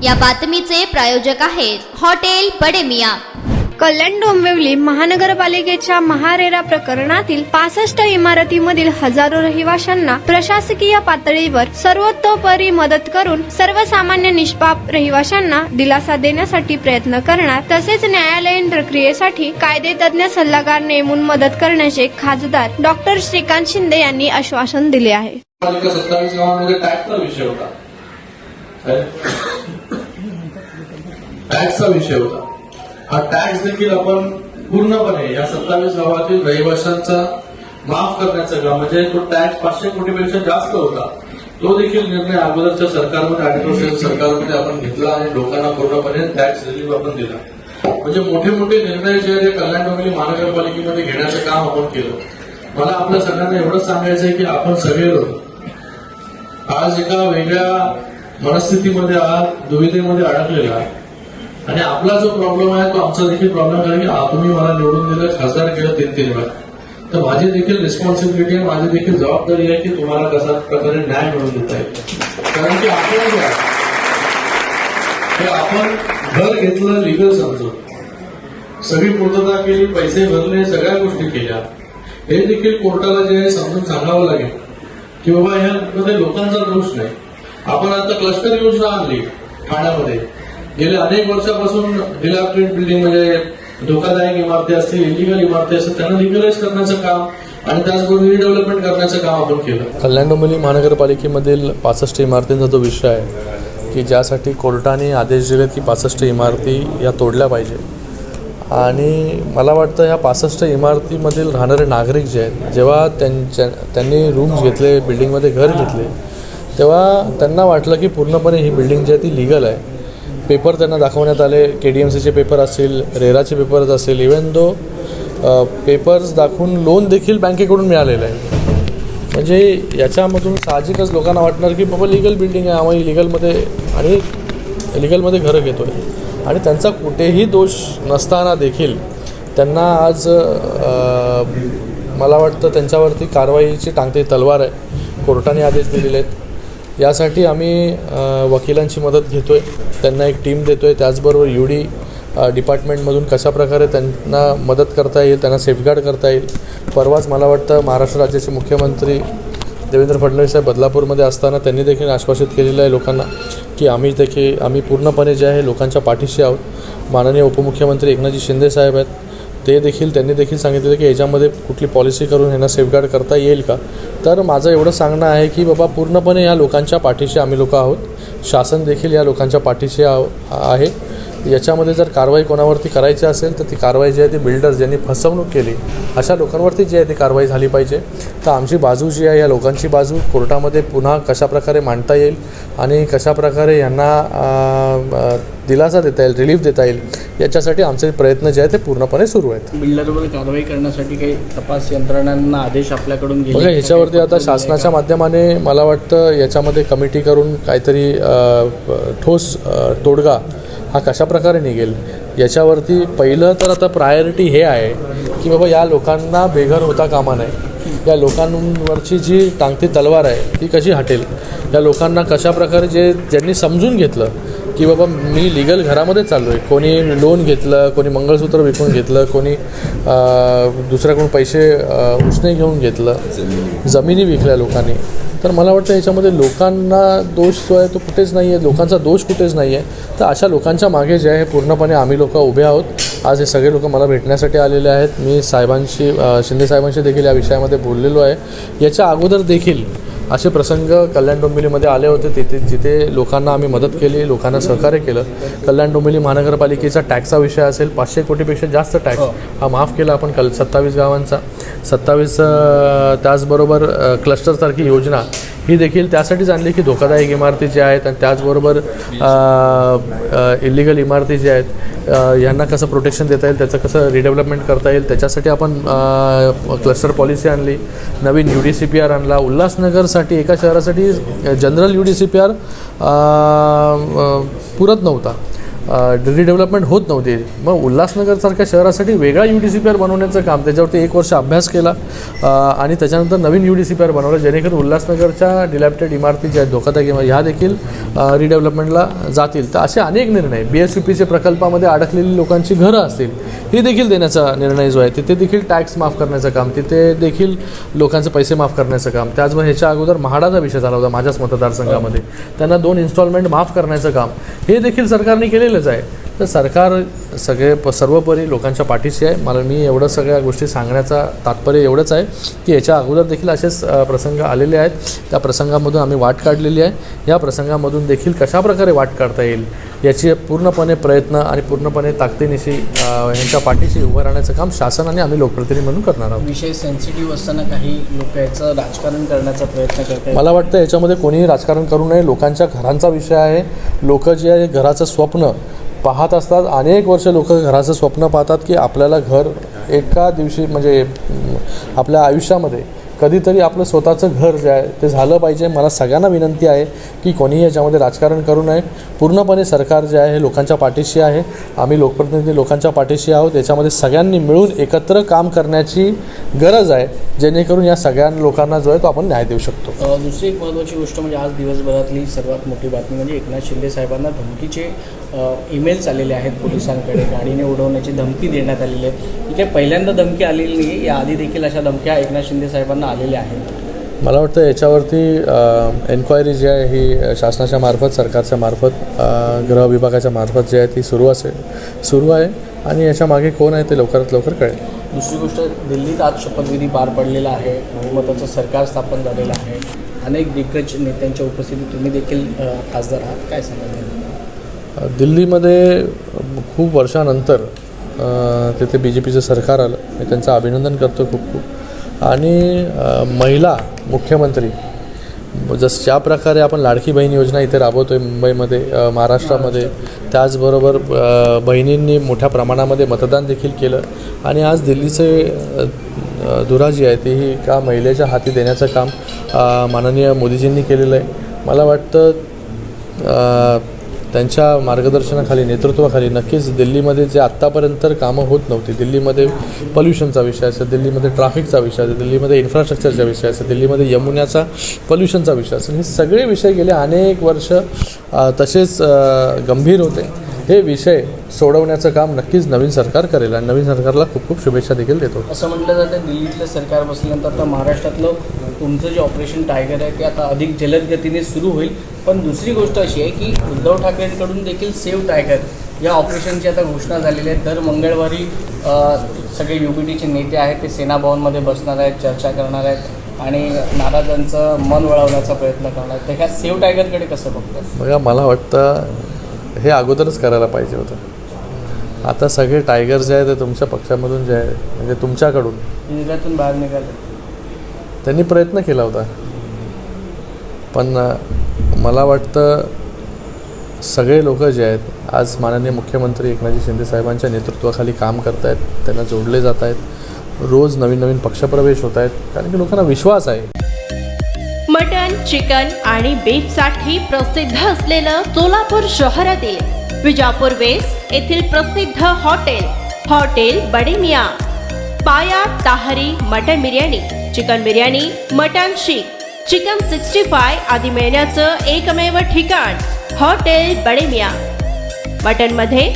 या बातमीचे प्रायोजक आहेत हॉटेल बडे मियां। कल्याण डोंबिवली महानगरपालिकेच्या महारेरा प्रकरणातील 65 इमारतीमधील हजारो रहिवाशांना प्रशासकीय पातळीवर सर्वतोपरी मदत करून सर्वसामान्य निष्पाप रहिवाशांना दिलासा देण्यासाठी प्रयत्न करणार, तसेच न्यायालयीन प्रक्रियेसाठी कायदेतज्ञ सल्लागार नेमून मदत करण्याचे खासदार डॉक्टर श्रीकांत शिंदे यांनी आश्वासन दिले आहे। 27 गावांमध्ये टॅक्सचा विषय होता, टॅक्सचा विषय होता। हा टॅक्स देखील आपण पूर्णपणे या 27 गावातील रहिवाशांचा माफ करण्याचं काम, म्हणजे तो टॅक्स 500 कोटीपेक्षा जास्त होता, तो देखील निर्णय अगोदरच्या सरकारमध्ये 8 वर्षाच्या सरकारमध्ये आपण घेतला आणि लोकांना पूर्णपणे टॅक्स रिलीफ आपण दिला। म्हणजे मोठे मोठे निर्णय जे आहे कल्याण डोंबिवली महानगरपालिकेमध्ये घेण्याचं काम आपण केलं। मला आपल्या सगळ्यांना एवढंच सांगायचं आहे की आपण सगळे लोक आज एका वेगळ्या मनस्थितीमध्ये आहात, दुविधेमध्ये अडकलेला आहे आणि आपला जो प्रॉब्लेम आहे तो आमचा देखील प्रॉब्लेम आहे की तुम्ही मला निवडून दिलं, खासदार केलं 3-3 वेळा, तर माझी देखील रिस्पॉन्सिबिलिटी आहे, माझी देखील जबाबदारी आहे की तुम्हाला कशा प्रकारे न्याय मिळवून देता येईल। कारण की आपण जे आहे ते आपण घर घेतलं लिगल समजून, सगळी पूर्तता केली, पैसे भरले, सगळ्या गोष्टी केल्या, हे देखील कोर्टाला जे आहे समजून सांगावं लागेल की बाबा ह्यामध्ये लोकांचा दोष नाही। आपण आता क्लस्टर योजना आणली ठाण्यामध्ये, गेल्या अनेक वर्षापासून डिलॅपिडेटेड बिल्डिंग म्हणजे धोकादायक इमारती असतील, इलिगल इमारती असतील, त्यांना लिगलाइज करण्याचं काम आणि त्याचबरोबर रिडेव्हलपमेंट करण्याचं काम आपण केलं। कल्याण डोंबिवली महानगरपालिकेमधील 65 इमारतींचा जो विषय आहे की ज्यासाठी कोर्टाने आदेश दिलेत की 65 इमारती या तोडल्या पाहिजे आणि मला वाटतं ह्या 65 इमारतीमधील राहणारे नागरिक जे आहेत, जेव्हा त्यांनी रूम्स घेतले, बिल्डिंगमध्ये घर घेतले, तेव्हा त्यांना वाटलं की पूर्णपणे ही बिल्डिंग जी आहे ती लिगल आहे। पेपर त्यांना दाखवण्यात आले, KDMCचे पेपर असतील, रेराचे पेपर्स असतील, इवन दो पेपर्स दाखवून लोन देखील बँकेकडून मिळालेलं आहे। म्हणजे याच्यामधून साहजिकच लोकांना वाटणार की बाबा लिगल बिल्डिंग आहे, आम्ही लिगलमध्ये घरं घेतो आहे आणि त्यांचा कुठेही दोष नसताना देखील त्यांना आज मला वाटतं त्यांच्यावरती कारवाईची टांगती तलवार आहे, कोर्टाने आदेश दिलेले आहेत। यासाठी आम्ही वकिलांची मदत घेतो आहे, त्यांना एक टीम देतो आहे, त्याचबरोबर UD डिपार्टमेंटमधून कशाप्रकारे त्यांना मदत करता येईल, त्यांना सेफगार्ड करता येईल। परवाच मला वाटतं महाराष्ट्र राज्याचे मुख्यमंत्री देवेंद्र फडणवीस साहेब बदलापूरमध्ये असताना त्यांनी देखील आश्वासित केलेलं आहे लोकांना की आम्ही पूर्णपणे जे आहे लोकांच्या पाठीशी आहोत। माननीय उपमुख्यमंत्री एकनाथजी शिंदे साहेब आहेत, त्यांनी देखील सांगितलेलं की याच्यामध्ये कुठली पॉलिसी करून ह्यांना सेफगार्ड करता येईल का। तर माझं एवढं सांगणं आहे की बाबा पूर्णपणे या लोकांच्या पाठीशी आम्ही लोक आहोत, शासन देखील या लोकांच्या पाठीशी आहे। याच्यामध्ये जर कारवाई कोणावरती करायची असेल तर ती कारवाई जी आहे ती बिल्डर्स ज्यांनी फसवणूक केली अशा लोकांवरती जी आहे ती कारवाई झाली पाहिजे। तर आमची बाजू जी आहे या लोकांची बाजू कोर्टामध्ये पुन्हा कशाप्रकारे मांडता येईल आणि कशाप्रकारे यांना दिलासा देता येईल, रिलीफ देता येईल, याच्यासाठी आमचे प्रयत्न जे आहेत ते पूर्णपणे सुरू आहेत। बिल्डरवर कारवाई करण्यासाठी काही तपास यंत्रणांना आदेश आपल्याकडून गेले? बघा, ह्याच्यावरती आता शासनाच्या माध्यमाने मला वाटतं याच्यामध्ये कमिटी करून काहीतरी ठोस तोडगा हा कशाप्रकारे निघेल याच्यावरती पहिलं तर आता प्रायोरिटी हे आहे की बाबा या लोकांना बेघर होता कामा नये, या लोकांवरची जी टांगती तलवार आहे ती कशी हटेल, या लोकांना कशाप्रकारे ज्यांनी समजून घेतलं की बाबा मी लिगल घरामध्ये चाललो आहे, कोणी लोन घेतलं, कोणी मंगळसूत्र विकून घेतलं, कोणी दुसऱ्याकडून पैसे उसने घेऊन घेतलं, जमिनी विकल्या लोकांनी, तर मला वाटतं याच्यामध्ये लोकांना दोष जो आहे तो कुठेच नाही आहे, लोकांचा दोष कुठेच नाही आहे। तर अशा लोकांच्या मागे जे आहे पूर्णपणे आम्ही लोक उभे आहोत। आज हे सगळे लोक मला भेटण्यासाठी आलेले आहेत। मी शिंदे साहेबांशी देखील या विषयामध्ये बोललेलो आहे। याच्या अगोदर देखील असे प्रसंग कल्याण डोंबिवलीमध्ये आले होते, जिथे लोकांना आम्ही मदत केली, लोकांना सहकार्य केलं। कल्याण डोंबिवली महानगरपालिकेचा टॅक्सचा विषय असेल, 500 कोटीपेक्षा जास्त टॅक्स हा माफ केला आपण 27 गावांचा, 27 त्याचबरोबर क्लस्टरसारखी योजना ही देखील त्यासाठीच आणली की धोकादायक इमारती ज्या आहेत आणि त्याचबरोबर इलिगल इमारती ज्या आहेत यांना कसं प्रोटेक्शन देता येईल, त्याचं कसं रिडेव्हलपमेंट करता येईल, त्याच्यासाठी आपण क्लस्टर पॉलिसी आणली, नवीन UDCPR आणला। उल्हासनगरसाठी एका शहरासाठी जनरल UDCPR पुरत नव्हता, रिडेव्हलपमेंट होत नव्हती. मग उल्हासनगरसारख्या शहरासाठी वेगळा UDCPR बनवण्याचं काम, त्याच्यावरती 1 वर्ष अभ्यास केला आणि त्याच्यानंतर नवीन UDCPR बनवलं, जेणेकरून उल्हासनगरच्या डिलॅप्टेड इमारती ज्या आहेत धोकादायक इमारती ह्या देखील रिडेव्हलपमेंटला जातील. तर असे अनेक निर्णय, BSVPC प्रकल्पामध्ये अडकलेली लोकांची घरं असतील ही देखील देण्याचा निर्णय जो आहे, तिथे देखील टॅक्स माफ करण्याचं काम, तिथे देखील लोकांचे पैसे माफ करण्याचं काम. त्याचबरोबर ह्याच्या अगोदर म्हाडाचा विषय झाला होता माझ्याच मतदारसंघामध्ये, त्यांना 2 इन्स्टॉलमेंट माफ करण्याचं काम हे देखील सरकारने केलेलंच आहे. तर सरकार सर्वोपरी लोकांच्या पाठीशी आहे. मी एवढं सगळ्या गोष्टी सांगण्याचा तात्पर्य एवढंच आहे की याच्या अगोदर देखील असेच प्रसंग आलेले आहेत, त्या प्रसंगामधून आम्ही वाट काढलेली आहे. या प्रसंगामधून देखील कशाप्रकारे वाट काढता येईल याची पूर्णपणे प्रयत्न आणि पूर्णपणे ताकदीनिशी यांच्या पाठीशी उभं राहण्याचं काम शासन आणि आम्ही लोकप्रतिनिधी म्हणून करणार आहोत. विषय सेन्सिटिव्ह असताना काही लोक याचं राजकारण करण्याचा प्रयत्न करतात. मला वाटतं याच्यामध्ये कोणीही राजकारण करू नये. लोकांच्या घरांचा विषय आहे. लोक जे आहे घराचं स्वप्न पाहत असतात. अनेक वर्ष लोक घराचं स्वप्न पाहतात की आपल्याला घर एका दिवशी म्हणजे आपल्या आयुष्यामध्ये कधीतरी आपलं स्वतःचं घर जे आहे ते झालं पाहिजे. मला सगळ्यांना विनंती आहे की कोणीही याच्यामध्ये राजकारण करू नये. पूर्णपणे सरकार जे आहे हे लोकांच्या पाठीशी आहे. आम्ही लोकप्रतिनिधी लोकांच्या पाठीशी आहोत. याच्यामध्ये सगळ्यांनी मिळून एकत्र काम करण्याची गरज आहे, जेणेकरून या सगळ्या लोकांना जो आहे तो आपण न्याय देऊ शकतो. दुसरी एक महत्त्वाची गोष्ट म्हणजे आज दिवसभरातली सर्वात मोठी बातमी म्हणजे एकनाथ शिंदे साहेबांना धमकीचे ईमेल्स आलेले आहेत पोलिसांकडे, गाडीने उडवण्याची धमकी देण्यात आलेली आहे. ही काही पहिल्यांदा धमकी आलेली नाही, याआधी देखील अशा धमक्या एकनाथ शिंदे साहेबांना आलेल्या आहेत. मला वाटतं याच्यावरती एन्क्वायरी जी आहे ही शासनाच्या मार्फत, सरकारच्या मार्फत, गृह विभागाच्या मार्फत जी आहे ती सुरू आहे आणि याच्या मागे कोण आहे ते लवकरात लवकर कळेल. दुसरी गोष्ट, दिल्लीत आज शपथविधी पार पडलेला आहे, बहुमताचं सरकार स्थापन झालेलं आहे, अनेक दिग्गज नेत्यांच्या उपस्थितीत तुम्ही देखील खासदार आहात, काय सांगाल? दिल्लीमध्ये खूप वर्षानंतर तिथे BJPचं सरकार आलं, मी त्यांचं अभिनंदन करतो खूप. आणि महिला मुख्यमंत्री ज्या प्रकारे आपण लाडकी बहीण योजना इथे राबवतो आहे मुंबईमध्ये, महाराष्ट्रामध्ये, त्याचबरोबर बहिणींनी मोठ्या प्रमाणामध्ये मतदान देखील केलं आणि आज दिल्लीचे धुरा जी आहे ती एका महिलेच्या हाती देण्याचं काम माननीय मोदीजींनी केलेलं आहे. मला वाटतं त्यांच्या मार्गदर्शनाखाली, नेतृत्वाखाली नक्कीच दिल्लीमध्ये जे आत्तापर्यंत कामं होत नव्हती, दिल्लीमध्ये पोल्युशनचा विषय असेल, दिल्लीमध्ये ट्रॅफिकचा विषय असेल, दिल्लीमध्ये इन्फ्रास्ट्रक्चरचा विषय असेल, दिल्लीमध्ये यमुनाचा पोल्युशनचा विषय असेल, हे सगळे विषय गेले अनेक वर्ष तसेच गंभीर होते. हे विषय सोडवण्याचं काम नक्कीच नवीन सरकार करेल आणि नवीन सरकारला खूप खूप शुभेच्छा देखील देतो. असं म्हटलं जातं दिल्लीतलं सरकार बसल्यानंतर आता महाराष्ट्रातलं तुमचं जे ऑपरेशन टायगर आहे ते आता अधिक जलद गतीने सुरू होईल. पण दुसरी गोष्ट अशी आहे की उद्धव ठाकरेंकडून देखील सेव्ह टायगर या ऑपरेशनची आता घोषणा झालेली आहे. दर मंगळवारी सगळे UBTचे नेते आहेत ते सेना भवनमध्ये बसणार आहेत, चर्चा करणार आहेत आणि नाराजांचं मन वळवण्याचा प्रयत्न करणार आहेत. तर ह्या सेव्ह टायगरकडे कसं बघतात? बघा, मला वाटतं हे अगोदरच करायला पाहिजे होतं. आता सगळे टायगर जे आहे ते तुमच्या पक्षामधून जे आहे म्हणजे तुमच्याकडून निर्यातून बाहेर निघाले, त्यांनी प्रयत्न केला होता. पण मला वाटतं सगळे लोक जे आहेत आज माननीय मुख्यमंत्री एकनाथजी शिंदे साहेबांच्या नेतृत्वाखाली काम करत आहेत, त्यांना जोडले जात आहेत. रोज नवीन नवीन पक्षप्रवेश होत आहेत, कारण की लोकांना विश्वास आहे. मटन, चिकन आणि बीफसाठी प्रसिद्ध असलेलं सोलापूर शहरातील विजापूर वेस्ट येथील प्रसिद्ध हॉटेल बडे मियाँ. पाया ताहरी mutton biryani, chicken biryani, mutton शीख, चिकन 65 आदी मिळण्याचं एकमेव ठिकाण हॉटेल बडे मियाँ. मटनमध्ये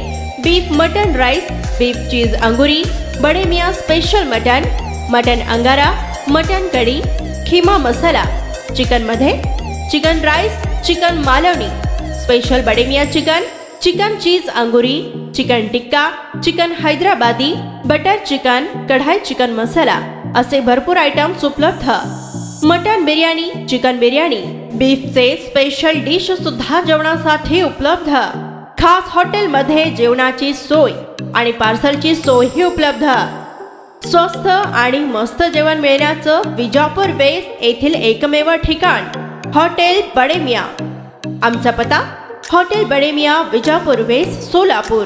beef mutton rice, beef cheese अंगुरी, Bade Miyan special mutton, mutton अंगारा, मटन कढी, खिमा मसाला. चिकनमध्ये chicken rice, chicken Malvani, special Bade Miyan chicken, chicken cheese अंगुरी, chicken tikka, chicken Hyderabadi, butter chicken, कढाई चिकन मसाला असे भरपूर आयटम्स उपलब्ध. मटन बिर्याणी, चिकन बिर्याणी, बीफचे स्पेशल डिश सुद्धा जेवणासाठी उपलब्ध. खास हॉटेलमध्ये जेवणाची सोय आणि पार्सलची सोयही उपलब्ध. स्वस्त आणि मस्त जेवण मिळण्याचं विजापूर वेस्ट येथील एकमेव ठिकाण हॉटेल बडे मियाँ. आमचा पत्ता हॉटेल बडे मियाँ, विजापूर वेस्ट, सोलापूर.